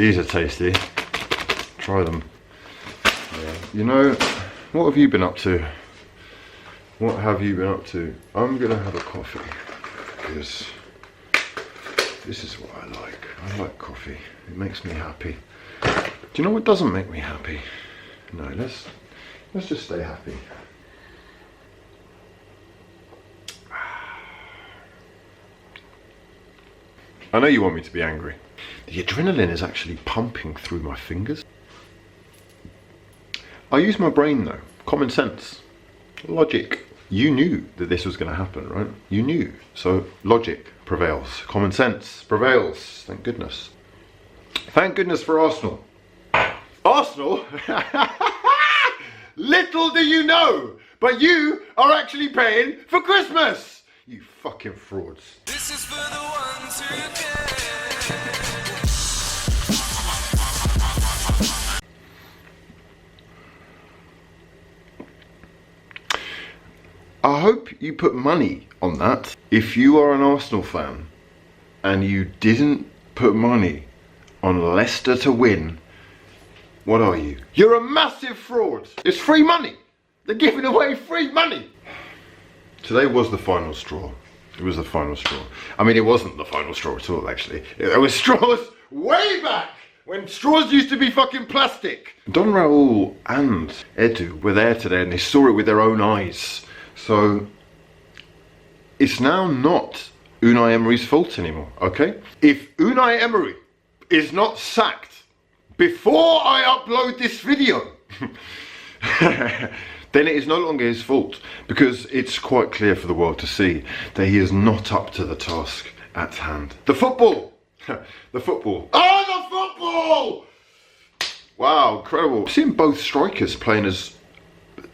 These are tasty. Try them. Yeah. You know, what have you been up to? What have you been up to? I'm gonna have a coffee because this is what I like. I like coffee. It makes me happy. Do you know what doesn't make me happy? No, let's just stay happy. I know you want me to be angry. The adrenaline is actually pumping through my fingers. I use my brain though. Common sense. Logic. You knew that this was going to happen, right? You knew. So logic prevails. Common sense prevails. Thank goodness. Thank goodness for Arsenal. Arsenal? Little do you know, but you are actually paying for Christmas. You fucking frauds. This is for the ones who care. I hope you put money on that. If you are an Arsenal fan and you didn't put money on Leicester to win, what are you? You're a massive fraud. It's free money. They're giving away free money. Today was the final straw. It was the final straw. I mean, it wasn't the final straw at all, actually. There was straws way back when straws used to be fucking plastic. Don Raul and Edu were there today and they saw it with their own eyes. So it's now not Unai Emery's fault anymore, okay? If Unai Emery is not sacked before I upload this video, then it is no longer his fault, because it's quite clear for the world to see that he is not up to the task at hand. The football! The football. Oh, the football! Wow, incredible. I've seen both strikers playing as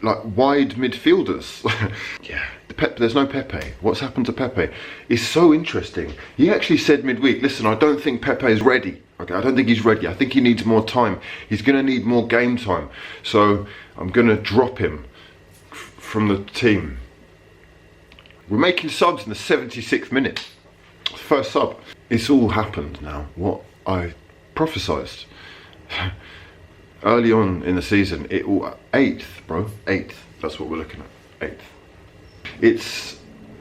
like wide midfielders. Yeah, there's no Pépé. What's happened to Pépé is so interesting. He actually said midweek, listen, I don't think Pépé is ready. Okay, I don't think he's ready. I think he needs more time. He's going to need more game time. So I'm going to drop him from the team. We're making subs in the 76th minute. First sub. It's all happened now. What I prophesized early on in the season, it all 8th, bro. 8th. That's what we're looking at. 8th. It's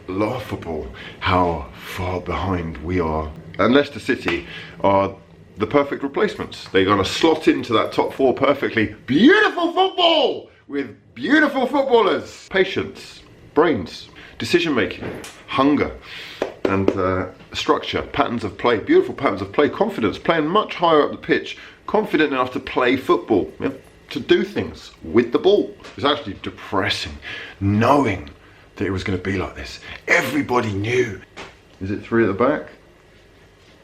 laughable how far behind we are. And Leicester City are the perfect replacements. They're going to slot into that top 4 perfectly. Beautiful football with beautiful footballers. Patience, brains, decision making, hunger, and structure, patterns of play, beautiful patterns of play, confidence, playing much higher up the pitch, confident enough to play football, yeah, to do things with the ball. It's actually depressing knowing that it was going to be like this. Everybody knew. Is it 3 at the back?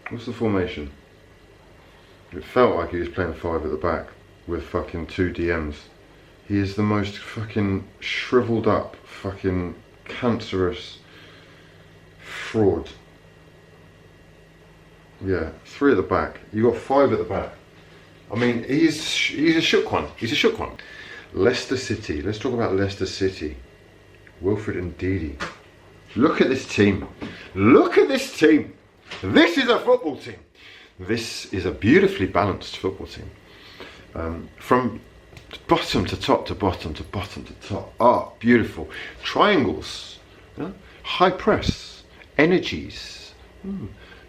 What's the formation? It felt like he was playing 5 at the back with fucking 2 DMs. He is the most fucking shriveled up, fucking cancerous fraud. Yeah, 3 at the back. You got 5 at the back. I mean, he's a shook one. He's a shook one. Leicester City. Let's talk about Leicester City. Wilfred and Didi. Look at this team. Look at this team. This is a football team. This is a beautifully balanced football team. From bottom to top to bottom to bottom to top. Ah, beautiful. Triangles. Yeah? High press. Energies.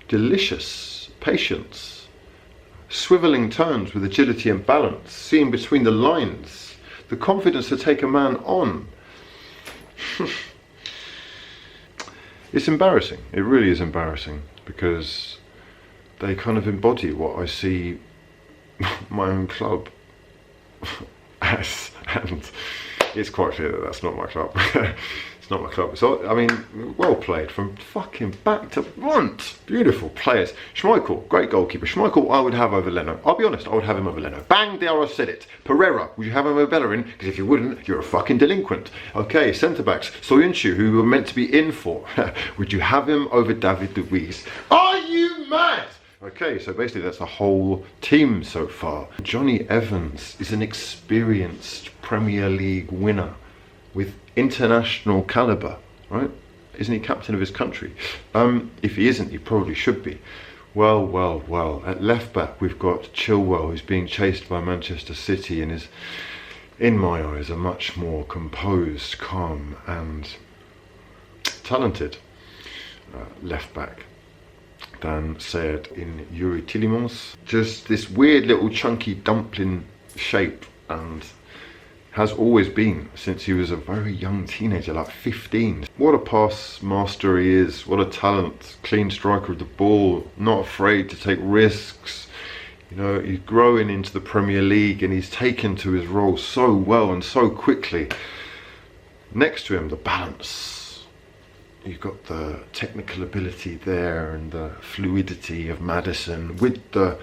Delicious. Patience. Swiveling turns with agility and balance. Seeing between the lines. The confidence to take a man on. It's embarrassing. It really is embarrassing, because they kind of embody what I see my own club as, and it's quite clear that that's not my club. It's not my club. So, I mean, well played from fucking back to front. Beautiful players. Schmeichel, great goalkeeper. Schmeichel, I would have over Leno. I'll be honest, I would have him over Leno. Bang, there I said it. Pereira, would you have him over Bellerin? Because if you wouldn't, you're a fucking delinquent. Okay, centre-backs. Soyuncu, who we were meant to be in for. Would you have him over David Luiz? Are you mad? Okay, so basically that's the whole team so far. Johnny Evans is an experienced Premier League winner with international calibre, right? Isn't he captain of his country? If he isn't, he probably should be. Well, well, well. At left back, we've got Chilwell, who's being chased by Manchester City and is, in my eyes, a much more composed, calm and talented left back than said in Yuri Tillemans. Just this weird little chunky dumpling shape, and has always been since he was a very young teenager, like 15. What a pass master he is, what a talent, clean striker of the ball, not afraid to take risks. You know, he's growing into the Premier League and he's taken to his role so well and so quickly. Next to him, the balance. You've got the technical ability there and the fluidity of Maddison with the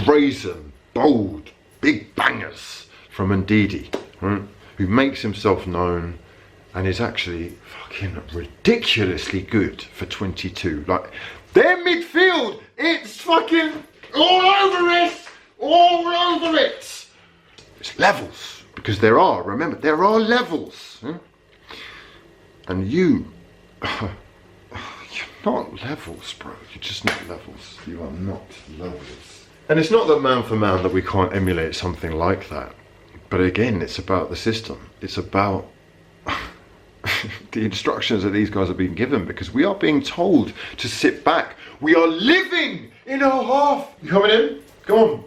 brazen, bold, big bangers from Ndidi, right? Who makes himself known and is actually fucking ridiculously good for 22. Like, their midfield, it's fucking all over it! All over it! It's levels, because there are, remember, there are levels. Yeah? And you're not levels, bro. You're just not levels. You are not levels. And it's not that man for man that we can't emulate something like that. But again, it's about the system. It's about the instructions that these guys are being given, because we are being told to sit back. We are living in a half. You coming in? Come on.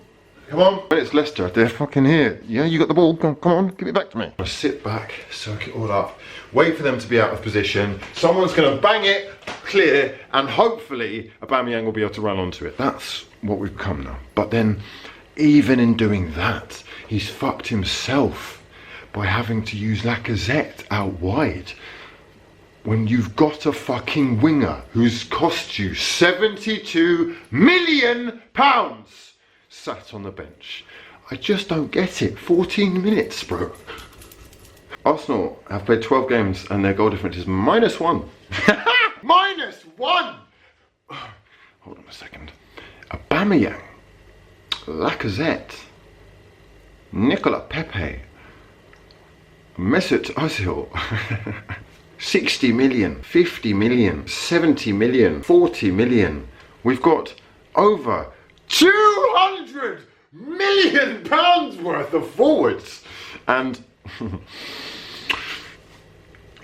Come on. When it's Leicester, they're fucking here. Yeah, you got the ball. Come on, give it back to me. I sit back, soak it all up, wait for them to be out of position. Someone's going to bang it clear, and hopefully Aubameyang will be able to run onto it. That's what we've become now. But then, even in doing that, he's fucked himself by having to use Lacazette out wide. When you've got a fucking winger who's cost you £72 million sat on the bench. I just don't get it. 14 minutes, bro. Arsenal have played 12 games and their goal difference is -1. -1! Hold on a second. Aubameyang, Lacazette, Nicolas, Pépé, Mesut Ozil, 60 million, 50 million, 70 million, 40 million. We've got over £200 million worth of forwards. And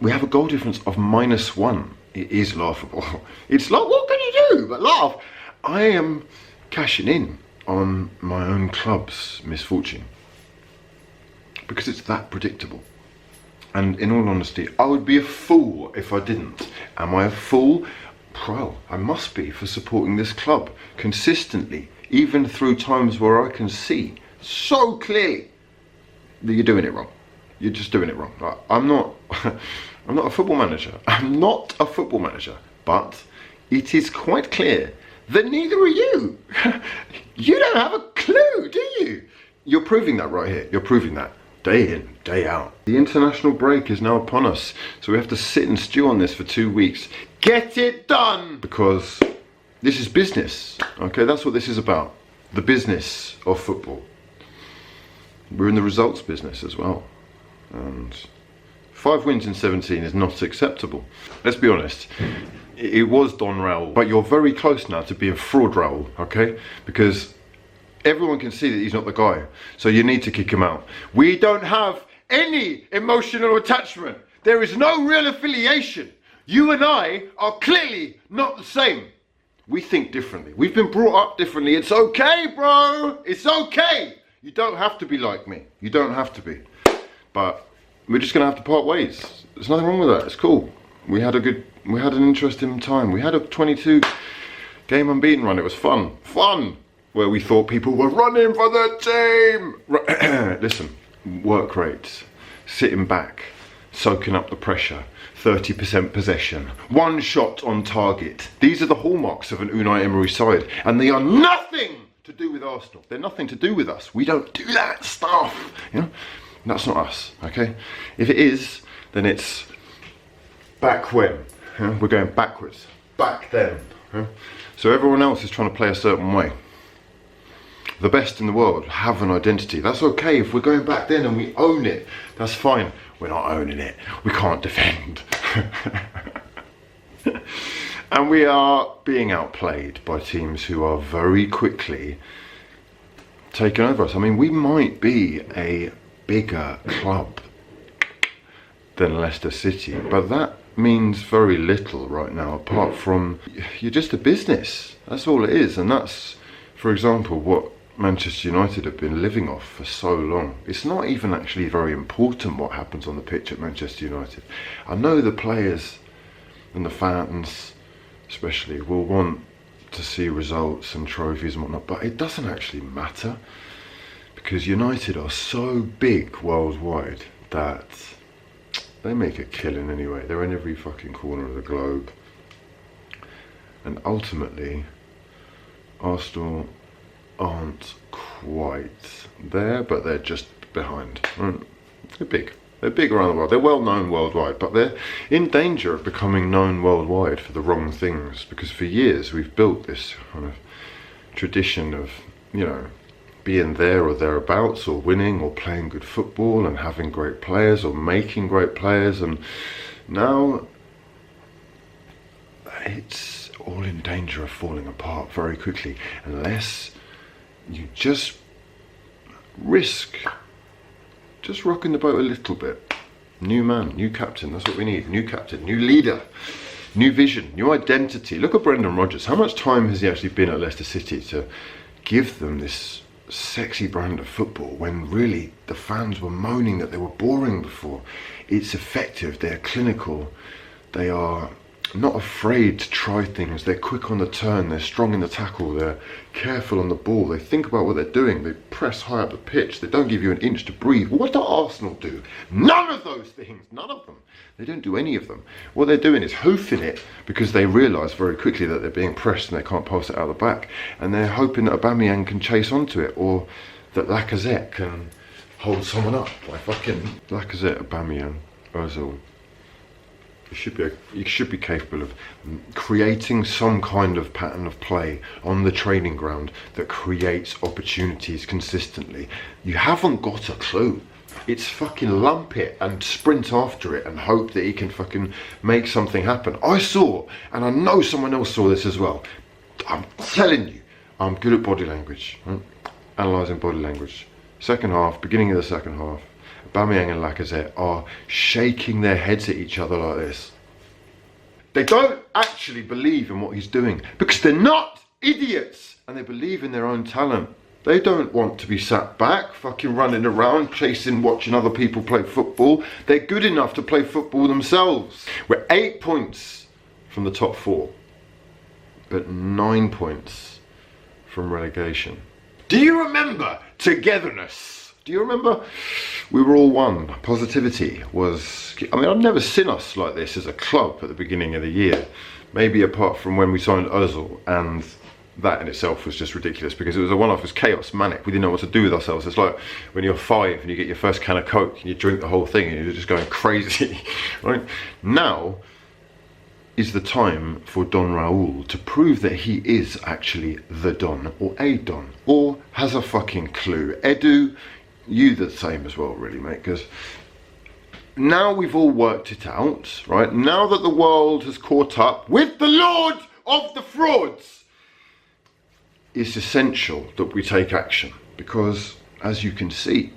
we have a goal difference of -1. It is laughable. It's like, what can you do but laugh? I am cashing in on my own club's misfortune, because it's that predictable. And in all honesty, I would be a fool if I didn't. Am I a fool? Well, I must be, for supporting this club consistently, even through times where I can see so clearly that you're doing it wrong. You're just doing it wrong. Like, I'm not a football manager. I'm not a football manager. But it is quite clear that neither are you. You don't have a clue, do you? You're proving that right here. You're proving that day in, day out. The international break is now upon us, so we have to sit and stew on this for 2 weeks. Get it done! Because this is business, okay? That's what this is about. The business of football. We're in the results business as well. And 5 wins in 17 is not acceptable. Let's be honest. It was Don Raul, but you're very close now to being fraud Raul, okay? Because everyone can see that he's not the guy, so you need to kick him out. We don't have any emotional attachment. There is no real affiliation. You and I are clearly not the same. We think differently. We've been brought up differently. It's okay, bro. It's okay. You don't have to be like me. You don't have to be. But we're just gonna have to part ways. There's nothing wrong with that. It's cool. We had an interesting time. We had a 22 game unbeaten run. It was fun. Fun! Where we thought people were running for the team. Listen, work rates, sitting back, soaking up the pressure, 30% possession, 1 shot on target. These are the hallmarks of an Unai Emery side, and they are nothing to do with Arsenal. They're nothing to do with us. We don't do that stuff. You know? That's not us, okay? If it is, then it's back when. You know? We're going backwards. Back then. You know? So everyone else is trying to play a certain way. The best in the world have an identity. That's okay if we're going back then and we own it. That's fine. We're not owning it. We can't defend. And we are being outplayed by teams who are very quickly taking over us. I mean, we might be a bigger club than Leicester City, but that means very little right now, apart from you're just a business. That's all it is. And that's, for example, what Manchester United have been living off for so long. It's not even actually very important what happens on the pitch at Manchester United. I know the players and the fans especially will want to see results and trophies and whatnot, but it doesn't actually matter, because United are so big worldwide that they make a killing anyway. They're in every fucking corner of the globe. And ultimately, Arsenal aren't quite there, but they're just behind. They're big. They're big around the world. They're well known worldwide, but they're in danger of becoming known worldwide for the wrong things, because for years we've built this kind of tradition of, you know, being there or thereabouts, or winning, or playing good football and having great players, or making great players, and now it's all in danger of falling apart very quickly unless you just risk just rocking the boat a little bit. New man, new captain, that's what we need. New captain, new leader, new vision, new identity. Look at Brendan Rodgers. How much time has he actually been at Leicester City to give them this sexy brand of football, when really the fans were moaning that they were boring before? It's effective, they're clinical, they are not afraid to try things, they're quick on the turn, they're strong in the tackle, they're careful on the ball, they think about what they're doing, they press high up the pitch, they don't give you an inch to breathe. What do Arsenal do? None of those things, none of them. They don't do any of them. What they're doing is hoofing it, because they realise very quickly that they're being pressed and they can't pass it out the back, and they're hoping that Aubameyang can chase onto it, or that Lacazette can hold someone up by fucking Lacazette, Aubameyang, Ozil. You should be capable of creating some kind of pattern of play on the training ground that creates opportunities consistently. You haven't got a clue. It's fucking lump it and sprint after it and hope that he can fucking make something happen. I saw, and I know someone else saw this as well. I'm telling you, I'm good at body language, right? Analysing body language. Second half, beginning of the second half, Aubameyang and Lacazette are shaking their heads at each other like this. They don't actually believe in what he's doing, because they're not idiots, and they believe in their own talent. They don't want to be sat back, fucking running around, chasing, watching other people play football. They're good enough to play football themselves. We're 8 points from the top 4, but 9 points from relegation. Do you remember togetherness? Do you remember? We were all one. Positivity was, I mean, I've never seen us like this as a club at the beginning of the year. Maybe apart from when we signed Ozil, and that in itself was just ridiculous, because it was a one-off. It was chaos, manic. We didn't know what to do with ourselves. It's like when you're 5 and you get your first can of Coke and you drink the whole thing and you're just going crazy, right? Now is the time for Don Raul to prove that he is actually the Don, or a Don, or has a fucking clue. Edu, you the same as well, really, mate, because now we've all worked it out, right? Now that the world has caught up with the Lord of the Frauds, it's essential that we take action, because as you can see,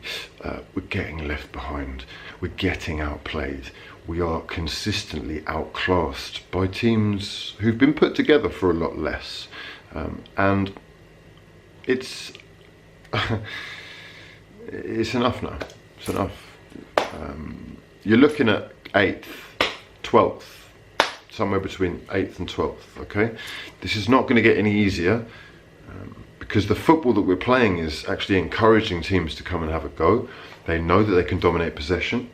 we're getting left behind, we're getting outplayed, we are consistently outclassed by teams who've been put together for a lot less, and it's it's enough now. It's enough. You're looking at 8th, 12th, somewhere between 8th and 12th, okay? This is not going to get any easier, because the football that we're playing is actually encouraging teams to come and have a go. They know that they can dominate possession.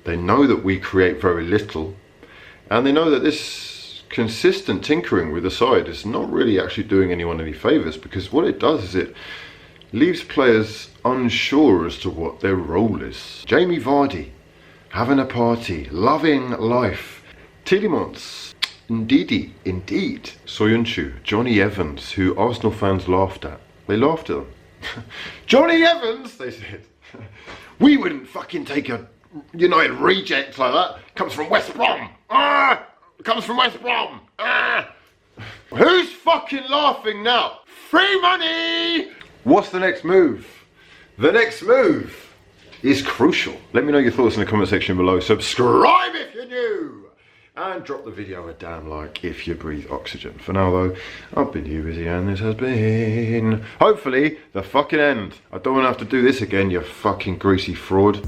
They know that we create very little. And they know that this consistent tinkering with the side is not really actually doing anyone any favours, because what it does is it leaves players unsure as to what their role is. Jamie Vardy, having a party, loving life. Tielemans, indeed. Soyuncu, Johnny Evans, who Arsenal fans laughed at. They laughed at them. Johnny Evans, they said. We wouldn't fucking take a United reject like that. Comes from West Brom. comes from West Brom. Who's fucking laughing now? Free money! What's the next move? The next move is crucial. Let me know your thoughts in the comment section below. Subscribe if you're new. And drop the video a damn like if you breathe oxygen. For now though, I've been hughwizzy and this has been, hopefully, the fucking end. I don't want to have to do this again, you fucking greasy fraud.